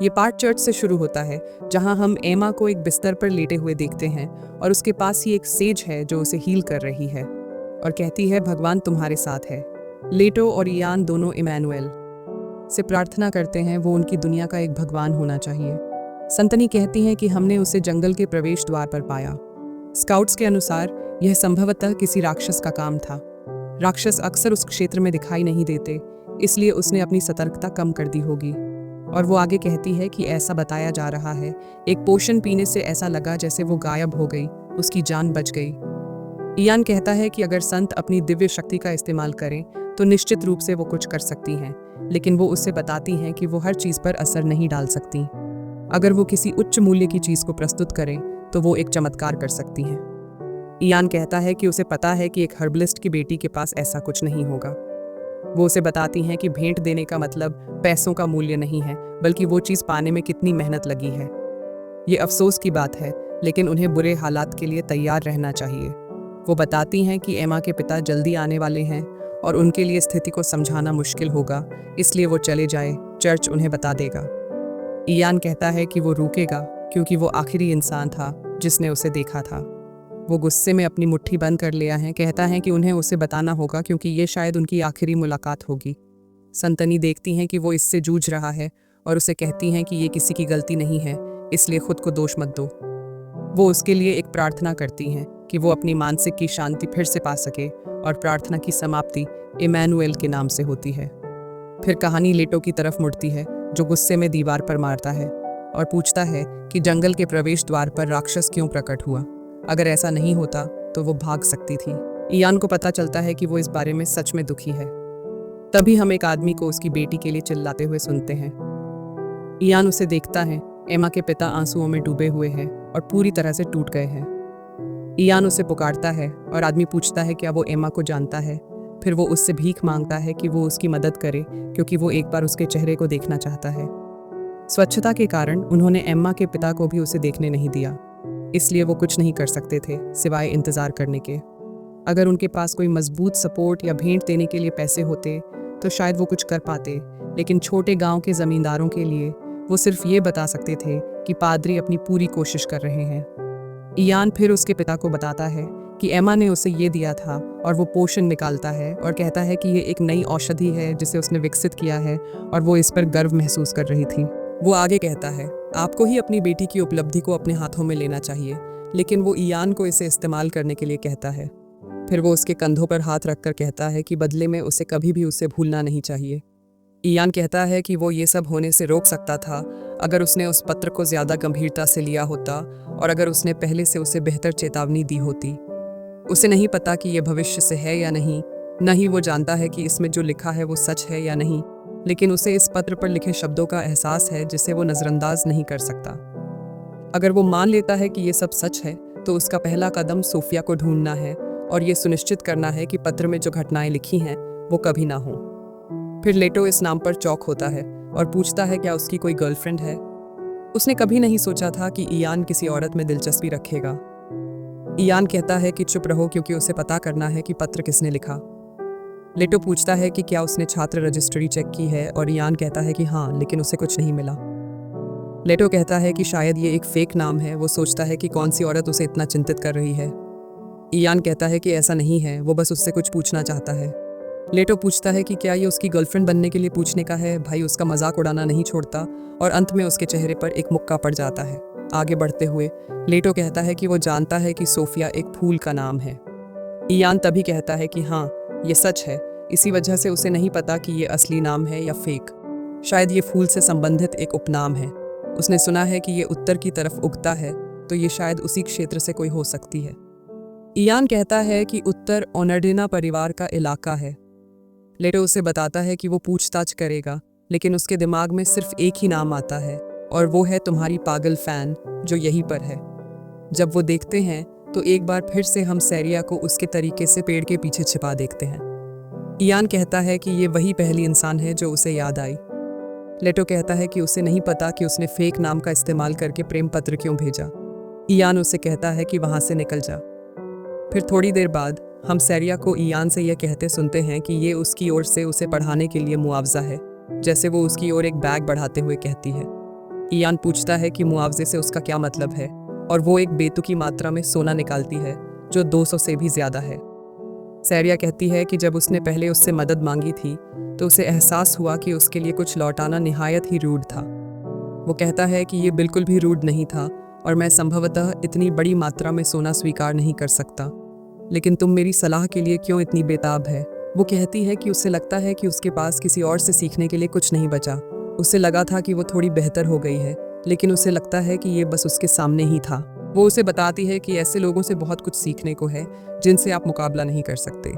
ये part church से शुरू होता है, जहां हम एमा को एक बिस्तर पर लेटे हुए देखते हैं और उसके पास ही एक सेज है जो उसे हील कर रही है और कहती है भगवान तुम्हारे साथ है। लेटो और इयान दोनों इमैनुएल से प्रार्थना करते हैं, वो उनकी दुनिया का एक भगवान होना चाहिए। संतनी कहती हैं कि हमने उसे जंगल के प्रवेश द्वार पर पाया। स्काउट्स के अनुसार यह संभवतः किसी राक्षस का काम था। राक्षस अक्सर उस क्षेत्र में दिखाई नहीं देते, इसलिए उसने अपनी सतर्कता कम कर दी होगी। और वो आगे कहती है कि ऐसा बताया जा रहा है, एक पोशन पीने से ऐसा लगा जैसे वो गायब हो गई, उसकी जान बच गई। इयान कहता है कि अगर संत अपनी दिव्य शक्ति का इस्तेमाल करें तो निश्चित रूप से वो कुछ कर सकती हैं, लेकिन वो उससे बताती हैं कि वो हर चीज़ पर असर नहीं डाल सकती। अगर वो किसी उच्च मूल्य की चीज़ को प्रस्तुत करें तो वो एक चमत्कार कर सकती हैं। इयान कहता है कि उसे पता है कि एक हर्बलिस्ट की बेटी के पास ऐसा कुछ नहीं होगा। वो उसे बताती हैं कि भेंट देने का मतलब पैसों का मूल्य नहीं है, बल्कि वो चीज़ पाने में कितनी मेहनत लगी है। ये अफसोस की बात है, लेकिन उन्हें बुरे हालात के लिए तैयार रहना चाहिए। वो बताती हैं कि एमा के पिता जल्दी आने वाले हैं और उनके लिए स्थिति को समझाना मुश्किल होगा, इसलिए वो चले जाए, चर्च उन्हें बता देगा। इयान कहता है कि वो रुकेगा क्योंकि वो आखिरी इंसान था जिसने उसे देखा था। वो गुस्से में अपनी मुट्ठी बंद कर लिया है, कहता है कि उन्हें उसे बताना होगा क्योंकि ये शायद उनकी आखिरी मुलाकात होगी। संतनी देखती हैं कि वो इससे जूझ रहा है और उसे कहती हैं कि ये किसी की गलती नहीं है, इसलिए खुद को दोष मत दो। वो उसके लिए एक प्रार्थना करती हैं कि वो अपनी मानसिक की शांति फिर से पा सके और प्रार्थना की समाप्ति इमैनुएल के नाम से होती है। फिर कहानी लेटो की तरफ मुड़ती है, जो गुस्से में दीवार पर मारता है और पूछता है कि जंगल के प्रवेश द्वार पर राक्षस क्यों प्रकट हुआ। अगर ऐसा नहीं होता तो वो भाग सकती थी। इयान को पता चलता है कि वो इस बारे में सच में दुखी है। तभी हम एक आदमी को उसकी बेटी के लिए चिल्लाते हुए सुनते हैं। इयान उसे देखता है। एमा के पिता आंसुओं में डूबे हुए हैं और पूरी तरह से टूट गए हैं। इयान उसे पुकारता है और आदमी पूछता है क्या वो एमा को जानता है। फिर वो उससे भीख मांगता है कि वो उसकी मदद करे, क्योंकि वो एक बार उसके चेहरे को देखना चाहता है। स्वच्छता के कारण उन्होंने एम्मा के पिता को भी उसे देखने नहीं दिया, इसलिए वो कुछ नहीं कर सकते थे सिवाय इंतजार करने के। अगर उनके पास कोई मजबूत सपोर्ट या भेंट देने के लिए पैसे होते तो शायद वो कुछ कर पाते, लेकिन छोटे गांव के जमींदारों के लिए वो सिर्फ ये बता सकते थे कि पादरी अपनी पूरी कोशिश कर रहे हैं। इयान फिर उसके पिता को बताता है कि एमा ने उसे ये दिया था और वो पोषण निकालता है और कहता है कि ये एक नई औषधि है जिसे उसने विकसित किया है और वो इस पर गर्व महसूस कर रही थी। वो आगे कहता है आपको ही अपनी बेटी की उपलब्धि को अपने हाथों में लेना चाहिए, लेकिन वो इयान को इसे इस्तेमाल करने के लिए कहता है। फिर वो उसके कंधों पर हाथ रखकर कहता है कि बदले में उसे कभी भी उसे भूलना नहीं चाहिए। इयान कहता है कि वो ये सब होने से रोक सकता था अगर उसने उस पत्र को ज़्यादा गंभीरता से लिया होता और अगर उसने पहले से उसे बेहतर चेतावनी दी होती। उसे नहीं पता कि यह भविष्य से है या नहीं, न ही वो जानता है कि इसमें जो लिखा है वो सच है या नहीं, लेकिन उसे इस पत्र पर लिखे शब्दों का एहसास है जिसे वो नज़रअंदाज नहीं कर सकता। अगर वो मान लेता है कि ये सब सच है तो उसका पहला कदम सोफिया को ढूंढना है और ये सुनिश्चित करना है कि पत्र में जो घटनाएं लिखी हैं वो कभी ना हों। फिर लेटो इस नाम पर चौक होता है और पूछता है क्या उसकी कोई गर्लफ्रेंड है। उसने कभी नहीं सोचा था कि इयान किसी औरत में दिलचस्पी रखेगा। इयान कहता है कि चुप रहो क्योंकि उसे पता करना है कि पत्र किसने लिखा। लेटो पूछता है कि क्या उसने छात्र रजिस्ट्री चेक की है और इयान कहता है कि हाँ, लेकिन उसे कुछ नहीं मिला। लेटो कहता है कि शायद ये एक फेक नाम है। वो सोचता है कि कौन सी औरत उसे इतना चिंतित कर रही है। इयान कहता है कि ऐसा नहीं है, वो बस उससे कुछ पूछना चाहता है। लेटो पूछता है कि क्या ये उसकी गर्लफ्रेंड बनने के लिए पूछने का है। भाई उसका मजाक उड़ाना नहीं छोड़ता और अंत में उसके चेहरे पर एक मुक्का पड़ जाता है। आगे बढ़ते हुए लेटो कहता है कि वो जानता है कि सोफिया एक फूल का नाम है। इयान तभी कहता है कि हाँ, ये सच है, इसी वजह से उसे नहीं पता कि ये असली नाम है या फेक। शायद ये फूल से संबंधित एक उपनाम है। उसने सुना है कि ये उत्तर की तरफ उगता है, तो ये शायद उसी क्षेत्र से कोई हो सकती है। इयान कहता है कि उत्तर ओनर्डिना परिवार का इलाका है। लेटो उसे बताता है कि वो पूछताछ करेगा, लेकिन उसके दिमाग में सिर्फ एक ही नाम आता है और वो है तुम्हारी पागल फैन जो यहीं पर है। जब वो देखते हैं तो एक बार फिर से हम सैरिया को उसके तरीके से पेड़ के पीछे छिपा देखते हैं। इयान कहता है कि ये वही पहली इंसान है जो उसे याद आई। लेटो कहता है कि उसे नहीं पता कि उसने फेक नाम का इस्तेमाल करके प्रेम पत्र क्यों भेजा। इयान उसे कहता है कि वहाँ से निकल जा। फिर थोड़ी देर बाद हम सैरिया को इयान से यह कहते सुनते हैं कि ये उसकी ओर से उसे पढ़ाने के लिए मुआवजा है, जैसे वो उसकी ओर एक बैग बढ़ाते हुए कहती है। ईयान पूछता है कि मुआवजे से उसका क्या मतलब है, और वो एक बेतुकी मात्रा में सोना निकालती है जो 200 से भी ज्यादा है। सैरिया कहती है कि जब उसने पहले उससे मदद मांगी थी तो उसे एहसास हुआ कि उसके लिए कुछ लौटाना निहायत ही रूड था। वो कहता है कि ये बिल्कुल भी रूड नहीं था और मैं संभवतः इतनी बड़ी मात्रा में सोना स्वीकार नहीं कर सकता, लेकिन तुम मेरी सलाह के लिए क्यों इतनी बेताब है। वो कहती है कि उसे लगता है कि उसके पास किसी और से सीखने के लिए कुछ नहीं बचा। उसे लगा था कि वो थोड़ी बेहतर हो गई है, लेकिन उसे लगता है कि ये बस उसके सामने ही था। वो उसे बताती है कि ऐसे लोगों से बहुत कुछ सीखने को है जिनसे आप मुकाबला नहीं कर सकते।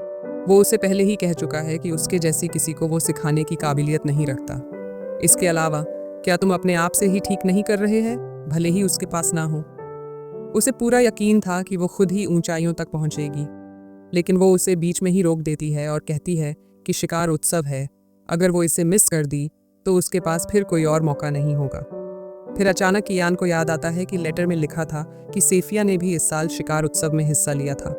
वो उसे पहले ही कह चुका है कि उसके जैसी किसी को वो सिखाने की काबिलियत नहीं रखता। इसके अलावा क्या तुम अपने आप से ही ठीक नहीं कर रहे हैं, भले ही उसके पास ना हो। उसे पूरा यकीन था कि वो खुद ही ऊंचाइयों तक पहुंचेगी, लेकिन वो उसे बीच में ही रोक देती है और कहती है कि शिकार उत्सव है, अगर वो इसे मिस कर दी तो उसके पास फिर कोई और मौका नहीं होगा। फिर अचानक ईयान को याद आता है कि लेटर में लिखा था कि सेफिया ने भी इस साल शिकार उत्सव में हिस्सा लिया था।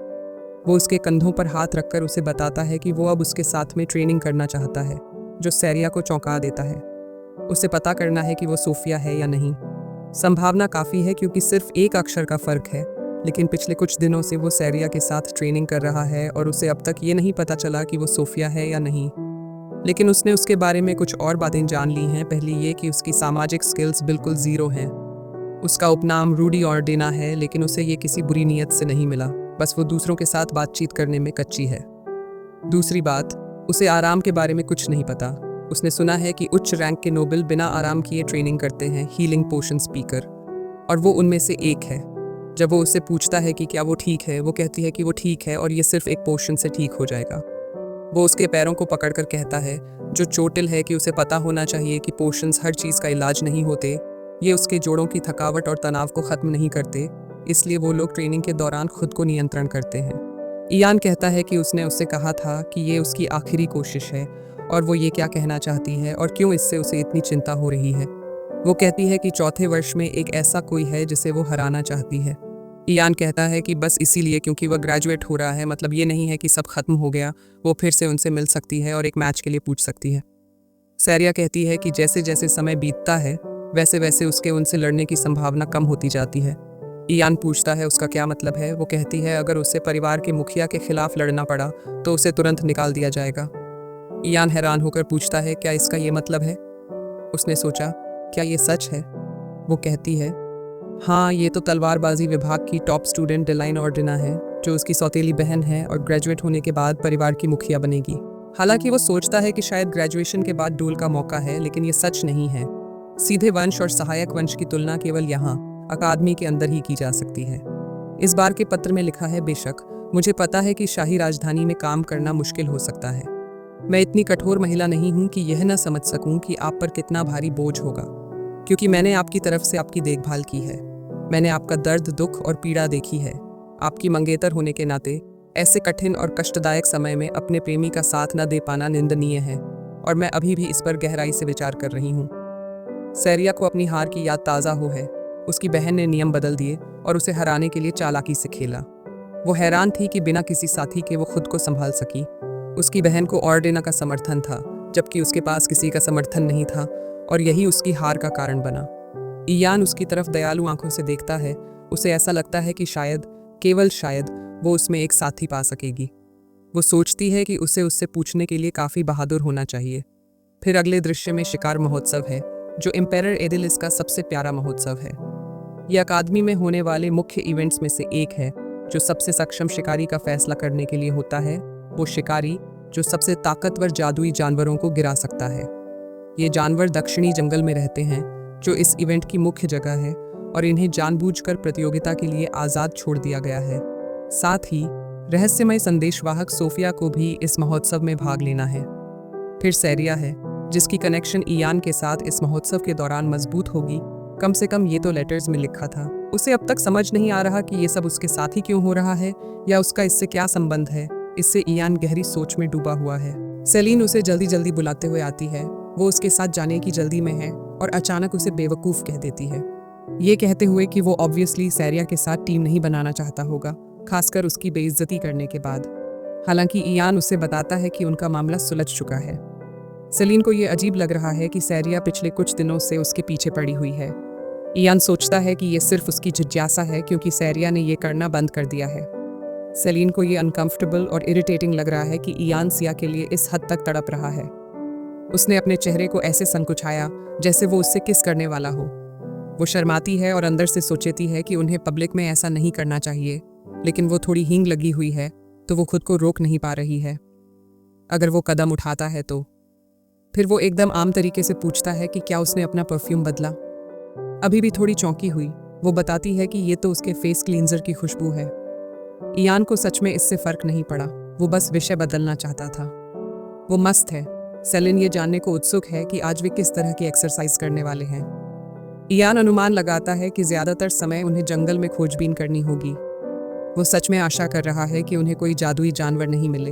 वो उसके कंधों पर हाथ रखकर उसे बताता है कि वो अब उसके साथ में ट्रेनिंग करना चाहता है, जो सैरिया को चौंका देता है। उसे पता करना है कि वो सोफिया है या नहीं। संभावना काफ़ी है क्योंकि सिर्फ एक अक्षर का फ़र्क है, लेकिन पिछले कुछ दिनों से वो सैरिया के साथ ट्रेनिंग कर रहा है और उसे अब तक ये नहीं पता चला कि वो सोफिया है या नहीं। लेकिन उसने उसके बारे में कुछ और बातें जान ली हैं। पहली ये कि उसकी सामाजिक स्किल्स बिल्कुल ज़ीरो हैं। उसका उपनाम रूडी ऑर्डिना है, लेकिन उसे ये किसी बुरी नीयत से नहीं मिला, बस वो दूसरों के साथ बातचीत करने में कच्ची है। दूसरी बात, उसे आराम के बारे में कुछ नहीं पता। उसने सुना है कि उच्च रैंक के नोबल बिना आराम किए ट्रेनिंग करते हैं, हीलिंग पोशन स्पीकर, और वो उनमें से एक है। जब वो उससे पूछता है कि क्या वो ठीक है, वो कहती है कि वो ठीक है और ये सिर्फ एक पोशन से ठीक हो जाएगा। वो उसके पैरों को पकड़कर कहता है, जो चोटिल है, कि उसे पता होना चाहिए कि पोशंस हर चीज़ का इलाज नहीं होते। ये उसके जोड़ों की थकावट और तनाव को ख़त्म नहीं करते, इसलिए वो लोग ट्रेनिंग के दौरान खुद को नियंत्रण करते हैं। ईयान कहता है कि उसने उससे कहा था कि ये उसकी आखिरी कोशिश है और वो ये क्या कहना चाहती है और क्यों इससे उसे इतनी चिंता हो रही है। वो कहती है कि चौथे वर्ष में एक ऐसा कोई है जिसे वो हराना चाहती है। ईयान कहता है कि बस इसीलिए क्योंकि वह ग्रेजुएट हो रहा है, मतलब ये नहीं है कि सब खत्म हो गया। वो फिर से उनसे मिल सकती है और एक मैच के लिए पूछ सकती है। सैरिया कहती है कि जैसे जैसे समय बीतता है वैसे वैसे उसके उनसे लड़ने की संभावना कम होती जाती है। ईयान पूछता है उसका क्या मतलब है। वो कहती है अगर उसे परिवार के मुखिया के खिलाफ लड़ना पड़ा तो उसे तुरंत निकाल दिया जाएगा। ईयान हैरान होकर पूछता है क्या इसका ये मतलब है। उसने सोचा, क्या ये सच है। वो कहती है, हाँ, ये तो तलवारबाजी विभाग की टॉप स्टूडेंट डिलाइन ऑर्डिना है, जो उसकी सौतेली बहन है और ग्रेजुएट होने के बाद परिवार की मुखिया बनेगी। हालांकि वो सोचता है कि शायद ग्रेजुएशन के बाद डूल का मौका है, लेकिन ये सच नहीं है। सीधे वंश और सहायक वंश की तुलना केवल यहाँ अकादमी के अंदर ही की जा सकती है। इस बार के पत्र में लिखा है, बेशक मुझे पता है कि शाही राजधानी में काम करना मुश्किल हो सकता है। मैं इतनी कठोर महिला नहीं हूँ कि यह न समझ सकूँ कि आप पर कितना भारी बोझ होगा, क्योंकि मैंने आपकी तरफ से आपकी देखभाल की है। मैंने आपका दर्द, दुख और पीड़ा देखी है। आपकी मंगेतर होने के नाते ऐसे कठिन और कष्टदायक समय में अपने प्रेमी का साथ न दे पाना निंदनीय है, और मैं अभी भी इस पर गहराई से विचार कर रही हूँ। सैरिया को अपनी हार की याद ताज़ा हो है। उसकी बहन ने नियम बदल दिए और उसे हराने के लिए चालाकी से खेला। वो हैरान थी कि बिना किसी साथी के वो खुद को संभाल सकी। उसकी बहन को ऑर्डिना का समर्थन था, जबकि उसके पास किसी का समर्थन नहीं था, और यही उसकी हार का कारण बना। ईयान उसकी तरफ दयालु आंखों से देखता है। उसे ऐसा लगता है कि शायद, केवल शायद, वो उसमें एक साथी पा सकेगी। वो सोचती है कि उसे उससे पूछने के लिए काफ़ी बहादुर होना चाहिए। फिर अगले दृश्य में शिकार महोत्सव है, जो एम्पेरर एडिलिस का सबसे प्यारा महोत्सव है। यह अकादमी में होने वाले मुख्य इवेंट्स में से एक है, जो सबसे सक्षम शिकारी का फैसला करने के लिए होता है। वो शिकारी जो सबसे ताकतवर जादुई जानवरों को गिरा सकता है। ये जानवर दक्षिणी जंगल में रहते हैं, जो इस इवेंट की मुख्य जगह है, और इन्हें जानबूझकर प्रतियोगिता के लिए आज़ाद छोड़ दिया गया है। साथ ही रहस्यमय संदेशवाहक सोफिया को भी इस महोत्सव में भाग लेना है। फिर सैरिया है, जिसकी कनेक्शन ईयान के साथ इस महोत्सव के दौरान मजबूत होगी। कम से कम ये तो लेटर्स में लिखा था। उसे अब तक समझ नहीं आ रहा कि ये सब उसके साथ ही क्यों हो रहा है, या उसका इससे क्या संबंध है। इससे ईयान गहरी सोच में डूबा हुआ है। सेलिन उसे जल्दी जल्दी बुलाते हुए आती है। वो उसके साथ जाने की जल्दी में है और अचानक उसे बेवकूफ़ कह देती है, ये कहते हुए कि वो ऑब्वियसली सैरिया के साथ टीम नहीं बनाना चाहता होगा, खासकर उसकी बेइज्जती करने के बाद। हालांकि ईयान उसे बताता है कि उनका मामला सुलझ चुका है। सेलिन को ये अजीब लग रहा है कि सैरिया पिछले कुछ दिनों से उसके पीछे पड़ी हुई है। इयान सोचता है कि ये सिर्फ उसकी जिज्ञासा है क्योंकि सैरिया ने ये करना बंद कर दिया है। सेलिन को ये अनकंफर्टेबल और इरिटेटिंग लग रहा है कि इयान सिया के लिए इस हद तक तड़प रहा है। उसने अपने चेहरे को ऐसे संकुचाया जैसे वो उससे किस करने वाला हो। वो शर्माती है और अंदर से सोचती है कि उन्हें पब्लिक में ऐसा नहीं करना चाहिए, लेकिन वो थोड़ी हींग लगी हुई है तो वो खुद को रोक नहीं पा रही है। अगर वो कदम उठाता है तो फिर वो एकदम आम तरीके से पूछता है कि क्या उसने अपना परफ्यूम बदला। अभी भी थोड़ी चौंकी हुई वो बताती है कि ये तो उसके फेस क्लींजर की खुशबू है। इयान को सच में इससे फर्क नहीं पड़ा, वो बस विषय बदलना चाहता था। वो मस्त है। सेलिन ये जानने को उत्सुक है कि आज वे किस तरह की एक्सरसाइज करने वाले हैं। इयान अनुमान लगाता है कि ज्यादातर समय उन्हें जंगल में खोजबीन करनी होगी। वो सच में आशा कर रहा है कि उन्हें कोई जादुई जानवर नहीं मिले।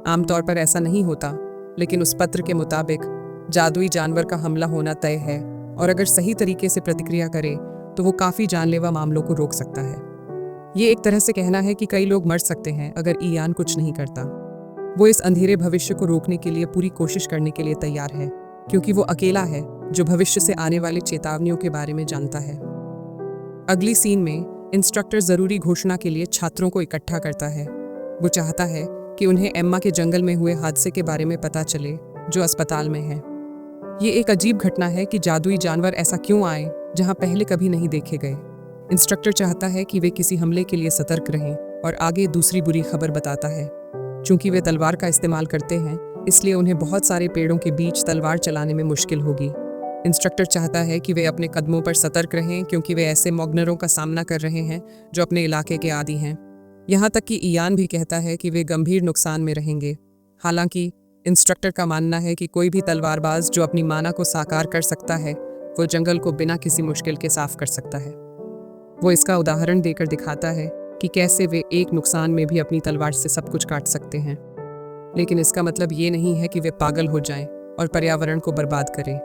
आमतौर पर ऐसा नहीं होता, लेकिन उस पत्र के मुताबिक जादुई जानवर का हमला होना तय है और अगर सही तरीके से प्रतिक्रिया करे तो वो काफ़ी जानलेवा मामलों को रोक सकता है। ये एक तरह से कहना है कि कई लोग मर सकते हैं अगर इयान कुछ नहीं करता। वो इस अंधेरे भविष्य को रोकने के लिए पूरी कोशिश करने के लिए तैयार है, क्योंकि वो अकेला है जो भविष्य से आने वाली चेतावनियों के बारे में जानता है। अगली सीन में इंस्ट्रक्टर जरूरी घोषणा के लिए छात्रों को इकट्ठा करता है। वो चाहता है कि उन्हें एम्मा के जंगल में हुए हादसे के बारे में पता चले जो अस्पताल में है। ये एक अजीब घटना है कि जादुई जानवर ऐसा क्यों आए जहां पहले कभी नहीं देखे गए। इंस्ट्रक्टर चाहता है कि वे किसी हमले के लिए सतर्क रहें और आगे दूसरी बुरी खबर बताता है। चूंकि वे तलवार का इस्तेमाल करते हैं, इसलिए उन्हें बहुत सारे पेड़ों के बीच तलवार चलाने में मुश्किल होगी। इंस्ट्रक्टर चाहता है कि वे अपने कदमों पर सतर्क रहें क्योंकि वे ऐसे मॉगनरों का सामना कर रहे हैं जो अपने इलाके के आदी हैं। यहाँ तक कि इयान भी कहता है कि वे गंभीर नुकसान में रहेंगे। हालांकि इंस्ट्रक्टर का मानना है कि कोई भी तलवारबाज जो अपनी माना को साकार कर सकता है वो जंगल को बिना किसी मुश्किल के साफ कर सकता है। वो इसका उदाहरण देकर दिखाता है कि कैसे वे एक नुकसान में भी अपनी तलवार से सब कुछ काट सकते हैं। लेकिन इसका मतलब ये नहीं है कि वे पागल हो जाएं और पर्यावरण को बर्बाद करें।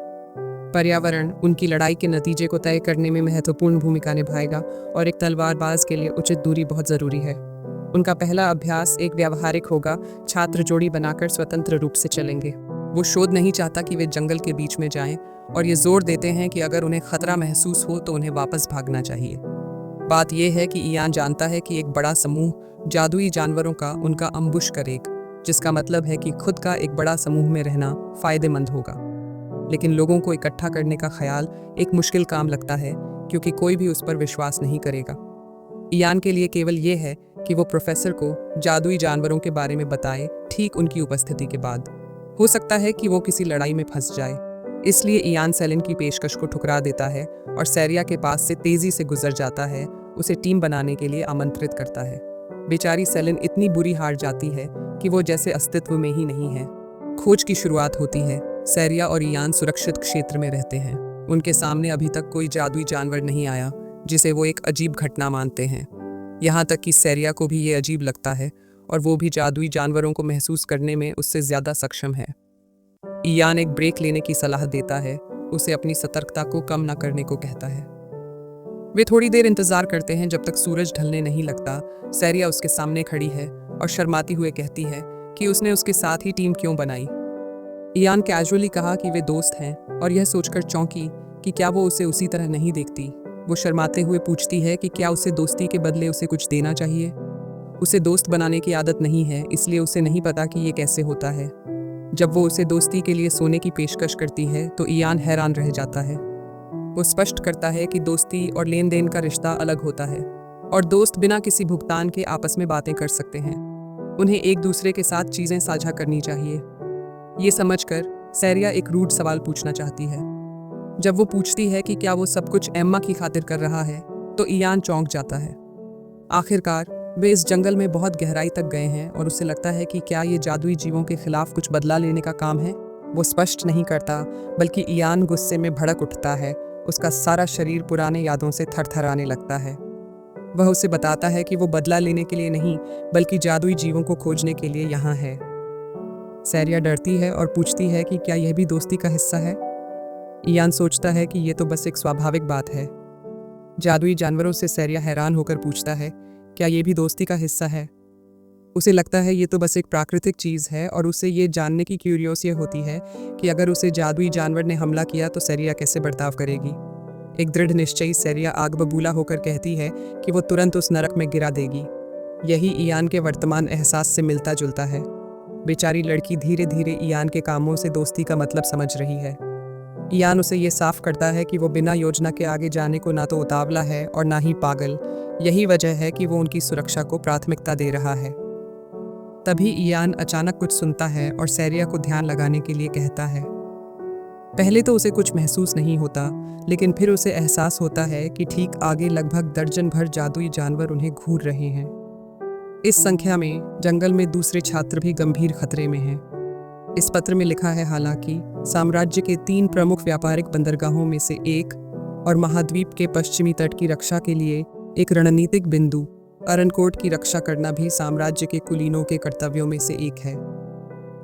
पर्यावरण उनकी लड़ाई के नतीजे को तय करने में महत्वपूर्ण भूमिका निभाएगा और एक तलवारबाज के लिए उचित दूरी बहुत ज़रूरी है। उनका पहला अभ्यास एक व्यावहारिक होगा। छात्र जोड़ी बनाकर स्वतंत्र रूप से चलेंगे। वो शोध नहीं चाहता कि वे जंगल के बीच में जाएं और ये जोर देते हैं कि अगर उन्हें खतरा महसूस हो तो उन्हें वापस भागना चाहिए। बात यह है कि इयान जानता है कि एक बड़ा समूह जादुई जानवरों का उनका अम्बुश करेगा, जिसका मतलब है कि खुद का एक बड़ा समूह में रहना फायदेमंद होगा। लेकिन लोगों को इकट्ठा करने का ख्याल एक मुश्किल काम लगता है क्योंकि कोई भी उस पर विश्वास नहीं करेगा। इयान के लिए केवल ये है कि वो प्रोफेसर को जादुई जानवरों के बारे में बताए ठीक उनकी उपस्थिति के बाद। हो सकता है कि वो किसी लड़ाई में फंस जाए, इसलिए इयान सेलिन की पेशकश को ठुकरा देता है और सैरिया के पास से तेजी से गुजर जाता है, उसे टीम बनाने के लिए आमंत्रित करता है। बेचारी सेलिन इतनी बुरी हार जाती है कि वो जैसे अस्तित्व में ही नहीं है। खोज की शुरुआत होती है। सैरिया और इयान सुरक्षित क्षेत्र में रहते हैं। उनके सामने अभी तक कोई जादुई जानवर नहीं आया जिसे वो एक अजीब घटना मानते हैं। यहाँ तक कि सैरिया को भी ये अजीब लगता है और वो भी जादुई जानवरों को महसूस करने में उससे ज़्यादा सक्षम है। इयान एक ब्रेक लेने की सलाह देता है, उसे अपनी सतर्कता को कम न करने को कहता है। वे थोड़ी देर इंतजार करते हैं जब तक सूरज ढलने नहीं लगता। सैरिया उसके सामने खड़ी है और शर्माती हुए कहती है कि उसने उसके साथ ही टीम क्यों बनाई। इयान कैजुअली कहा कि वे दोस्त हैं और यह सोचकर चौंकी कि क्या वो उसे उसी तरह नहीं देखती। वो शर्माते हुए पूछती है कि क्या उसे दोस्ती के बदले उसे कुछ देना चाहिए। उसे दोस्त बनाने की आदत नहीं है, इसलिए उसे नहीं पता कि ये कैसे होता है। जब वो उसे दोस्ती के लिए सोने की पेशकश करती है तो इयान हैरान रह जाता है। वो स्पष्ट करता है कि दोस्ती और लेन देन का रिश्ता अलग होता है और दोस्त बिना किसी भुगतान के आपस में बातें कर सकते हैं। उन्हें एक दूसरे के साथ चीज़ें साझा करनी चाहिए। ये समझकर सैरिया एक रूड सवाल पूछना चाहती है। जब वो पूछती है कि क्या वो सब कुछ एम्मा की खातिर कर रहा है तो इयान चौंक जाता है। आखिरकार वे इस जंगल में बहुत गहराई तक गए हैं और उसे लगता है कि क्या ये जादुई जीवों के खिलाफ कुछ बदला लेने का काम है। वो स्पष्ट नहीं करता, बल्कि इयान गुस्से में भड़क उठता है। उसका सारा शरीर पुराने यादों से थरथराने लगता है। वह उसे बताता है कि वो बदला लेने के लिए नहीं, बल्कि जादुई जीवों को खोजने के लिए यहाँ है। सैरिया डरती है और पूछती है कि क्या यह भी दोस्ती का हिस्सा है। इयान सोचता है कि ये तो बस एक स्वाभाविक बात है। जादुई जानवरों से सैरिया हैरान होकर पूछता है, क्या ये भी दोस्ती का हिस्सा है। उसे लगता है ये तो बस एक प्राकृतिक चीज़ है और उसे ये जानने की क्यूरियोसिटी होती है कि अगर उसे जादुई जानवर ने हमला किया तो सेरिया कैसे बर्ताव करेगी। एक दृढ़ निश्चयी सेरिया आग बबूला होकर कहती है कि वो तुरंत उस नरक में गिरा देगी। यही इयान के वर्तमान एहसास से मिलता जुलता है। बेचारी लड़की धीरे धीरे इयान के कामों से दोस्ती का मतलब समझ रही है। इयान उसे ये साफ करता है कि वो बिना योजना के आगे जाने को ना तो उतावला है और ना ही पागल। यही वजह है कि वो उनकी सुरक्षा को प्राथमिकता दे रहा है। तभी इयान अचानक कुछ सुनता है और सेरिया को ध्यान लगाने के लिए कहता है। पहले तो उसे कुछ महसूस नहीं होता, लेकिन फिर उसे एहसास होता है कि ठीक आगे लगभग दर्जन भर जादुई जानवर उन्हें घूर रहे हैं। इस संख्या में जंगल में दूसरे छात्र भी गंभीर खतरे में हैं। इस पत्र में लिखा है हालांकि साम्राज्य के 3 प्रमुख व्यापारिक बंदरगाहों में से एक और महाद्वीप के पश्चिमी तट की रक्षा के लिए एक रणनीतिक बिंदु अरनकोट की रक्षा करना भी साम्राज्य के कुलीनों के कर्तव्यों में से एक है।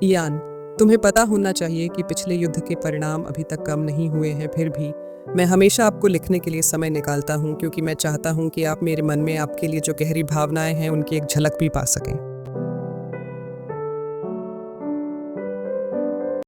इयान, तुम्हें पता होना चाहिए कि पिछले युद्ध के परिणाम अभी तक कम नहीं हुए हैं, फिर भी मैं हमेशा आपको लिखने के लिए समय निकालता हूँ क्योंकि मैं चाहता हूँ कि आप मेरे मन में आपके लिए जो गहरी भावनाएं हैं उनकी एक झलक भी पा सकें।